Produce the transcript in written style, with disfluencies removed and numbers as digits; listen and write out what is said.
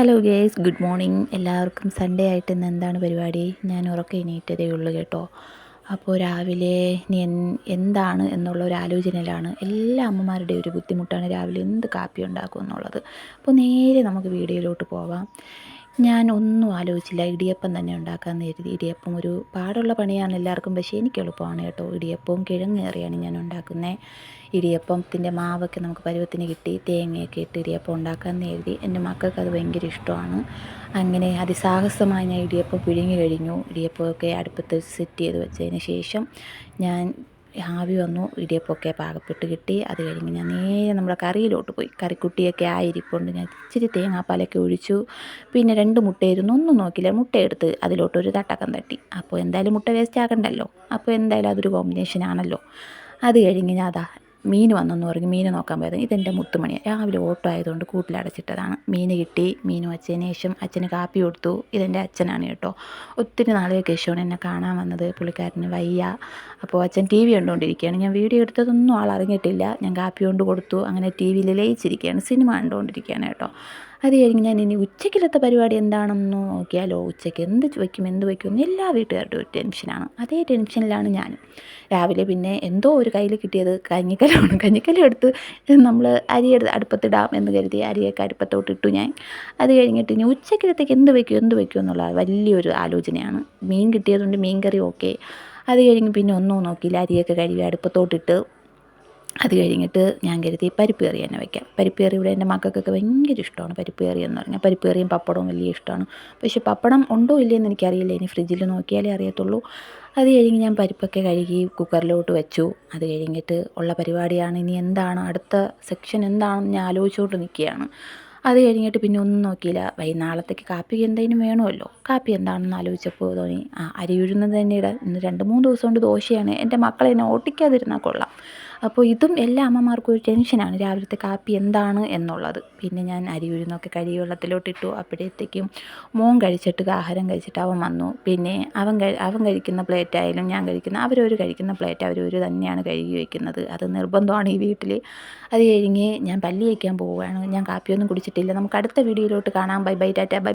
Hello guys, good morning. എല്ലാവർക്കും Sunday ആയിട്ട് ഇന്ന് എന്താണ് പരിപാടി? ഞാൻ ഉറക്കം എണീറ്റതേ ഉള്ളൂ കേട്ടോ. അപ്പോൾ രാവിലെ ഇനി എന്താണ് എന്നുള്ള ഒരു ആലോചനയിലാണ്. എല്ലാ അമ്മമാരുടെയും ഒരു ബുദ്ധിമുട്ടാണ് രാവിലെ എന്ത് കാപ്പി ഉണ്ടാക്കും എന്നുള്ളത്. അപ്പോൾ നേരെ നമുക്ക് വീഡിയോയിലോട്ട് പോവാം. ഞാൻ ഒന്നും ആലോചിച്ചില്ല, ഇടിയപ്പം തന്നെ ഉണ്ടാക്കാമെന്ന് കരുതി. ഇടിയപ്പം ഒരു പാടുള്ള പണിയാണ് എല്ലാവർക്കും, പക്ഷേ എനിക്ക് എളുപ്പമാണ് കേട്ടോ. ഇടിയപ്പവും കിഴങ്ങേറിയാണ് ഞാൻ ഉണ്ടാക്കുന്നത്. ഇടിയപ്പത്തിൻ്റെ മാവൊക്കെ നമുക്ക് പരുവത്തിന് കിട്ടി, തേങ്ങയൊക്കെ ഇട്ട് ഇടിയപ്പം ഉണ്ടാക്കാമെന്ന് കരുതി. എൻ്റെ മക്കൾക്ക് അത് ഭയങ്കര ഇഷ്ടമാണ്. അങ്ങനെ അതിസാഹസമായി ഞാൻ ഇടിയപ്പം പിഴുങ്ങി കഴിഞ്ഞു. ഇടിയപ്പമൊക്കെ അടുപ്പത്ത് സെറ്റ് ചെയ്ത് വെച്ചതിന് ശേഷം ഞാൻ ആവി വന്നു, ഇടിയപ്പമൊക്കെ പാകപ്പെട്ട് കിട്ടി. അത് കഴിഞ്ഞ് ഞാൻ നേരെ നമ്മുടെ കറിയിലോട്ട് പോയി. കറിക്കുട്ടിയൊക്കെ ആയിരിപ്പുണ്ട്. ഞാൻ ഇച്ചിരി തേങ്ങാപ്പാലൊക്കെ ഒഴിച്ചു. പിന്നെ 2 മുട്ടയായിരുന്നു, ഒന്നും നോക്കില്ല, മുട്ടയെടുത്ത് അതിലോട്ടൊരു തട്ടക്കം തട്ടി. അപ്പോൾ എന്തായാലും മുട്ട വേസ്റ്റ് ആക്കണ്ടല്ലോ, അപ്പോൾ എന്തായാലും അതൊരു കോമ്പിനേഷനാണല്ലോ. അത് കഴിഞ്ഞ് ഞാൻ മീൻ വന്നെന്ന് പറഞ്ഞു. മീൻ നോക്കാൻ പോയത് ഇതെൻ്റെ മുത്തുമണിയാണ്. രാവിലെ ഓട്ടോ ആയതുകൊണ്ട് കൂട്ടിലടച്ചിട്ടതാണ്. മീൻ കിട്ടി. മീൻ വച്ചതിന് ശേഷം അച്ഛന് കാപ്പി കൊടുത്തു. ഇതെൻ്റെ അച്ഛനാണ് കേട്ടോ. ഒത്തിരി നാളുകൾക്ക് ശേഷമാണ് എന്നെ കാണാൻ വന്നത്. പുള്ളിക്കാരന് വയ്യ. അപ്പോൾ അച്ഛൻ ടി വി കണ്ടുകൊണ്ടിരിക്കുകയാണ്. ഞാൻ വീഡിയോ എടുത്തതൊന്നും ആൾ അറിഞ്ഞിട്ടില്ല. ഞാൻ കാപ്പി കൊണ്ട് കൊടുത്തു. അങ്ങനെ ടി വിയിൽ ലയിച്ചിരിക്കുകയാണ്, സിനിമ കണ്ടുകൊണ്ടിരിക്കുകയാണ് കേട്ടോ. അത് കഴിഞ്ഞ് ഞാൻ ഇനി ഉച്ചയ്ക്കലത്തെ പരിപാടി എന്താണെന്ന് നോക്കിയാലോ. ഉച്ചയ്ക്ക് എന്ത് വയ്ക്കും എല്ലാ വീട്ടുകാരുടെ ഒരു ടെൻഷനാണ്. അതേ ടെൻഷനിലാണ് ഞാൻ. രാവിലെ പിന്നെ എന്തോ ഒരു കയ്യിൽ കിട്ടിയത് കഞ്ഞിക്കലമാണ്. കഞ്ഞിക്കലം എടുത്ത് നമ്മൾ അരിയെടുത്ത് അടുപ്പത്തിടാം എന്ന് കരുതി അരിയൊക്കെ അടുപ്പത്തോട്ട് ഇട്ടു ഞാൻ. അത് കഴിഞ്ഞിട്ട് ഇനി ഉച്ചക്കലത്തേക്ക് എന്ത് വയ്ക്കും എന്നുള്ള വലിയൊരു ആലോചനയാണ്. മീൻ കിട്ടിയതുകൊണ്ട് മീൻ കറി ഓക്കെ. അത് കഴിഞ്ഞ് പിന്നെ ഒന്നും നോക്കിയില്ല, അരിയൊക്കെ കഴുകി അടുപ്പത്തോട്ടിട്ട്. അത് കഴിഞ്ഞിട്ട് ഞാൻ കരുതി പരിപ്പ് കറി തന്നെ വയ്ക്കാം. പരിപ്പ് കറി ഇവിടെ എൻ്റെ മക്കൾക്കൊക്കെ ഭയങ്കര ഇഷ്ടമാണ്. പരിപ്പ് കറി എന്ന് പറഞ്ഞാൽ പരിപ്പ് കറിയും പപ്പടവും വലിയ ഇഷ്ടമാണ്. പക്ഷേ പപ്പടം ഉണ്ടോ ഇല്ലയെന്ന് എനിക്കറിയില്ല, ഇനി ഫ്രിഡ്ജിൽ നോക്കിയാലേ അറിയത്തുള്ളൂ. അത് കഴിഞ്ഞ് ഞാൻ പരിപ്പൊക്കെ കഴുകി കുക്കറിലോട്ട് വെച്ചു. അത് കഴിഞ്ഞിട്ട് ഉള്ള പരിപാടിയാണ്. ഇനി എന്താണ് അടുത്ത സെക്ഷൻ എന്താണെന്ന് ഞാൻ ആലോചിച്ചുകൊണ്ട് നിൽക്കുകയാണ്. അത് കഴിഞ്ഞിട്ട് പിന്നെ ഒന്നും നോക്കിയില്ല. നാളത്തേക്ക് കാപ്പിക്ക് എന്തെങ്കിലും വേണമല്ലോ. കാപ്പി എന്താണെന്ന് ആലോചിച്ചപ്പോൾ തോന്നി അരി ഉഴുന്നത് തന്നെ ഇടാം. ഇന്ന് 2-3 ദിവസം കൊണ്ട് ദോശയാണ്. എൻ്റെ മക്കളെ എന്നെ ഓട്ടിക്കാതിരുന്നാൽ കൊള്ളാം. അപ്പോൾ ഇതും എല്ലാ അമ്മമാർക്കും ഒരു ടെൻഷനാണ്, രാവിലത്തെ കാപ്പി എന്താണ് എന്നുള്ളത്. പിന്നെ ഞാൻ അരി ഉഴുന്നൊക്കെ കഴുകി വെള്ളത്തിലോട്ടിട്ടു. അപ്പോഴത്തേക്കും മോൻ ആഹാരം കഴിച്ചിട്ട് അവൻ വന്നു. പിന്നെ അവൻ കഴിക്കുന്ന പ്ലേറ്റ് ആയാലും ഞാൻ അവരൊരു കഴിക്കുന്ന പ്ലേറ്റ് അവരൊരു തന്നെയാണ് കഴുകി വയ്ക്കുന്നത്. അത് നിർബന്ധമാണ് ഈ വീട്ടിൽ. അത് കഴിഞ്ഞ് ഞാൻ പല്ല് തേക്കാൻ പോവുകയാണ്. ഞാൻ കാപ്പിയൊന്നും കുടിച്ചിട്ടില്ല. നമുക്ക് അടുത്ത വീഡിയോയിലോട്ട് കാണാം. Bye bye, ta-ta, by.